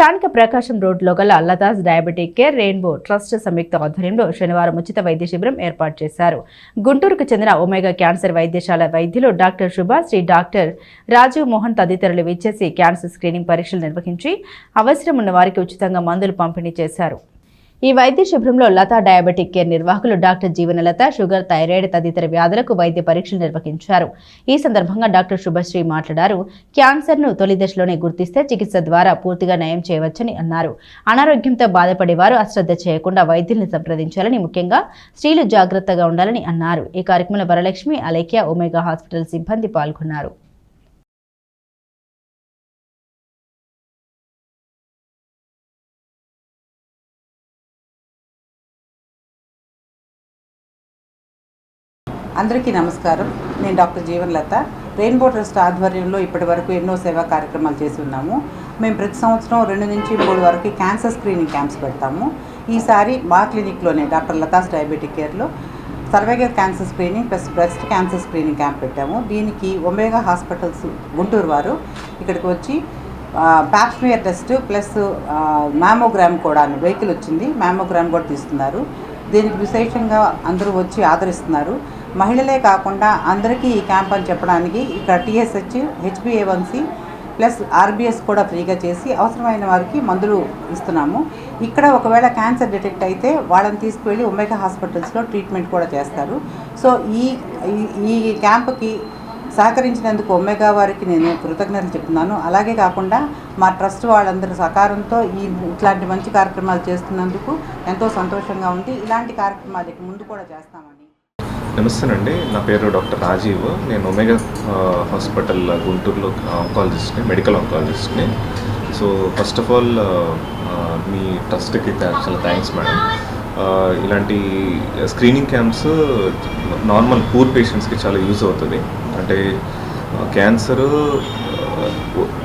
స్థానిక ప్రకాశం రోడ్లో గల Latha's diabetic care rainbow trust సంయుక్త ఆధ్వర్యంలో శనివారం ఉచిత వైద్య శిబిరం ఏర్పాటు చేశారు. గుంటూరుకు చెందిన ఒమేగా క్యాన్సర్ వైద్యశాల వైద్యులు డాక్టర్ శుభ, శ్రీ డాక్టర్ రాజీవ్ మోహన్ తదితరులు విచ్చేసి క్యాన్సర్ స్క్రీనింగ్ పరీక్షలు నిర్వహించి అవసరం ఉన్న వారికి ఉచితంగా మందులు పంపిణీ చేశారు. ఈ వైద్య శిబిరంలో లతా డయాబెటిక్ కేర్ నిర్వాహకులు డాక్టర్ జీవనలత షుగర్, థైరాయిడ్ తదితర వ్యాధులకు వైద్య పరీక్షలు నిర్వహించారు. ఈ సందర్భంగా డాక్టర్ శుభశ్రీ మాట్లాడారు. క్యాన్సర్ను తొలి దశలోనే గుర్తిస్తే చికిత్స ద్వారా పూర్తిగా నయం చేయవచ్చని అన్నారు. అనారోగ్యంతో బాధపడేవారు అశ్రద్ధ చేయకుండా వైద్యుల్ని సంప్రదించాలని, ముఖ్యంగా స్త్రీలు జాగ్రత్తగా ఉండాలని అన్నారు. ఈ కార్యక్రమంలో వరలక్ష్మి, అలేఖ్య, ఒమేగా హాస్పిటల్ సిబ్బంది పాల్గొన్నారు. అందరికీ నమస్కారం. నేను డాక్టర్ జీవనలత. రెయిన్బో ట్రస్ట్ ఆధ్వర్యంలో ఇప్పటి వరకు ఎన్నో సేవా కార్యక్రమాలు చేసి ఉన్నాము. మేము ప్రతి సంవత్సరం 2 నుంచి 3 వరకు క్యాన్సర్ స్క్రీనింగ్ క్యాంప్స్ పెడతాము. ఈసారి మా క్లినిక్లోనే డాక్టర్ లతాస్ డయాబెటిక్ కేర్లో cervical cancer screening plus breast cancer screening camp పెట్టాము. దీనికి ఒమేగా హాస్పిటల్స్ గుంటూరు వారు ఇక్కడికి వచ్చి ప్యాప్స్మియర్ టెస్ట్ ప్లస్ మ్యామోగ్రామ్ కూడా వెహికల్ వచ్చింది, మ్యామోగ్రామ్ కూడా తీస్తున్నారు. దీనికి విశేషంగా అందరూ వచ్చి ఆదరిస్తున్నారు. మహిళలే కాకుండా అందరికీ ఈ క్యాంప్ అని చెప్పడానికి ఇక్కడ TSH, HbA1c ప్లస్ RBS కూడా ఫ్రీగా చేసి అవసరమైన వారికి మందులు ఇస్తున్నాము. ఇక్కడ ఒకవేళ క్యాన్సర్ డిటెక్ట్ అయితే వాళ్ళని తీసుకువెళ్ళి ఒమేగా హాస్పిటల్స్లో ట్రీట్మెంట్ కూడా చేస్తారు. సో ఈ క్యాంప్కి సహకరించినందుకు ఒమేగా వారికి నేను కృతజ్ఞతలు చెప్తున్నాను. అలాగే కాకుండా మా ట్రస్ట్ వాళ్ళందరి సహకారంతో ఇట్లాంటి మంచి కార్యక్రమాలు చేస్తున్నందుకు ఎంతో సంతోషంగా ఉంది. ఇలాంటి కార్యక్రమాలకి ముందు కూడా చేస్తామని. నమస్తేనండి, నా పేరు డాక్టర్ రాజీవ్. నేను ఒమేగా హాస్పిటల్ గుంటూరులో ఆంకాలజిస్ట్ని, మెడికల్ ఆంకాలజిస్ట్ని. సో ఫస్ట్ ఆఫ్ ఆల్ మీ ట్రస్ట్కి చాలా థ్యాంక్స్ మేడం. ఇలాంటి స్క్రీనింగ్ క్యాంప్స్ నార్మల్ పూర్ పేషెంట్స్కి చాలా యూజ్ అవుతుంది. అంటే క్యాన్సర్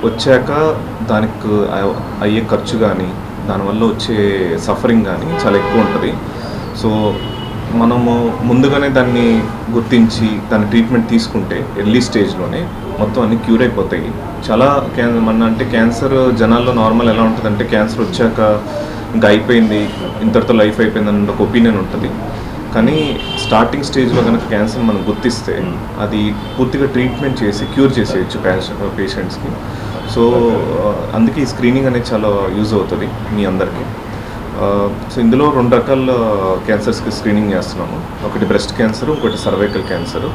వచ్చాక దానికి అయ్యే ఖర్చు కానీ దానివల్ల వచ్చే సఫరింగ్ కానీ చాలా ఎక్కువ ఉంటుంది. సో మనము ముందుగానే దాన్ని గుర్తించి దాని ట్రీట్మెంట్ తీసుకుంటే ఎర్లీ స్టేజ్లోనే మొత్తం అన్ని క్యూర్ అయిపోతాయి. చాలా అంటే క్యాన్సర్ జనాల్లో నార్మల్ ఎలా ఉంటుందంటే క్యాన్సర్ వచ్చాక ఇంకా అయిపోయింది, ఇంతటితో లైఫ్ అయిపోయింది అన్న ఒక ఒపీనియన్ ఉంటుంది. కానీ స్టార్టింగ్ స్టేజ్లో కనుక క్యాన్సర్ మనం గుర్తిస్తే అది పూర్తిగా ట్రీట్మెంట్ చేసి క్యూర్ చేసేయచ్చు పేషెంట్స్కి. సో అందుకే ఈ స్క్రీనింగ్ అనేది చాలా యూజ్ అవుతుంది మీ అందరికీ. సో ఇందులో 2 రకాల క్యాన్సర్స్కి స్క్రీనింగ్ చేస్తున్నాము. ఒకటి బ్రెస్ట్ క్యాన్సర్, ఒకటి సర్వైకల్ క్యాన్సర్.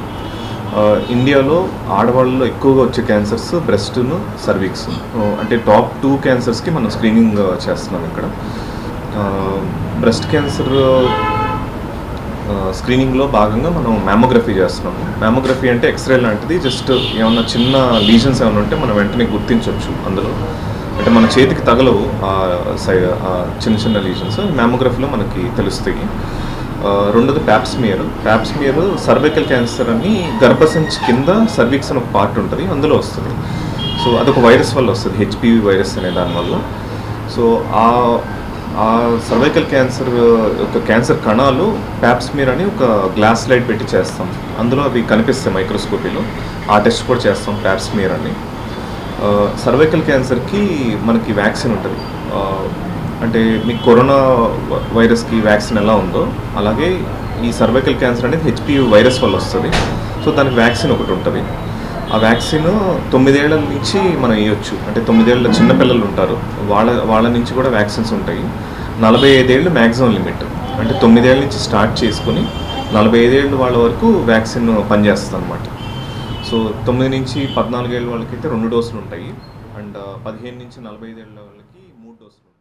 ఇండియాలో ఆడవాళ్ళలో ఎక్కువగా వచ్చే క్యాన్సర్స్ బ్రెస్ట్ను, సర్విక్స్. అంటే టాప్ 2 క్యాన్సర్స్కి మనం స్క్రీనింగ్ చేస్తున్నాం ఇక్కడ. బ్రెస్ట్ క్యాన్సర్ స్క్రీనింగ్లో భాగంగా మనం మ్యామోగ్రఫీ చేస్తున్నాము. మ్యామోగ్రఫీ అంటే ఎక్స్రే లాంటిది. జస్ట్ ఏమన్నా చిన్న లీజన్స్ ఏమైనా ఉంటే మనం వెంటనే గుర్తించవచ్చు అందులో. అంటే మన చేతికి తగలవు చిన్న చిన్న లీజన్స్, మ్యామోగ్రఫీలో మనకి తెలుస్తాయి. రెండోది ప్యాప్స్మియర్ సర్వైకల్ క్యాన్సర్ అని గర్భసంచి కింద సర్విక్స్ అని ఒక పార్ట్ ఉంటుంది, అందులో వస్తుంది. సో అదొక వైరస్ వల్ల వస్తుంది, HPV వైరస్ అనే దానివల్ల. సో ఆ సర్వైకల్ క్యాన్సర్ యొక్క క్యాన్సర్ కణాలు ప్యాప్స్మియర్ అని ఒక గ్లాస్ లైట్ పెట్టి చేస్తాం. అందులో అవి కనిపిస్తాయి మైక్రోస్కోపీలో. ఆ టెస్ట్ కూడా చేస్తాం ప్యాప్స్మియర్ అని. సర్వైకల్ క్యాన్సర్కి మనకి వ్యాక్సిన్ ఉంటుంది. అంటే మీకు కరోనా వైరస్కి వ్యాక్సిన్ ఎలా ఉందో అలాగే ఈ సర్వైకల్ క్యాన్సర్ అనేది HPV వైరస్ వల్ల వస్తుంది. సో దానికి వ్యాక్సిన్ ఒకటి ఉంటుంది. ఆ వ్యాక్సిన్ 9 ఏళ్ల నుంచి మనం వేయొచ్చు. అంటే 9 ఏళ్ళ చిన్నపిల్లలు ఉంటారు, వాళ్ళ నుంచి కూడా వ్యాక్సిన్స్ ఉంటాయి. 45 ఏళ్ళు మ్యాక్సిమం లిమిట్. అంటే 9 ఏళ్ళ నుంచి స్టార్ట్ చేసుకుని 45 ఏళ్ళు వాళ్ళ వరకు వ్యాక్సిన్ పనిచేస్తుంది అనమాట. సో 9 నుంచి 14 ఏళ్ళ వాళ్ళకైతే 2 డోసులు ఉంటాయి. అండ్ 15 నుంచి 45 ఏళ్ళ వాళ్ళకి 3 డోసులు ఉంటాయి.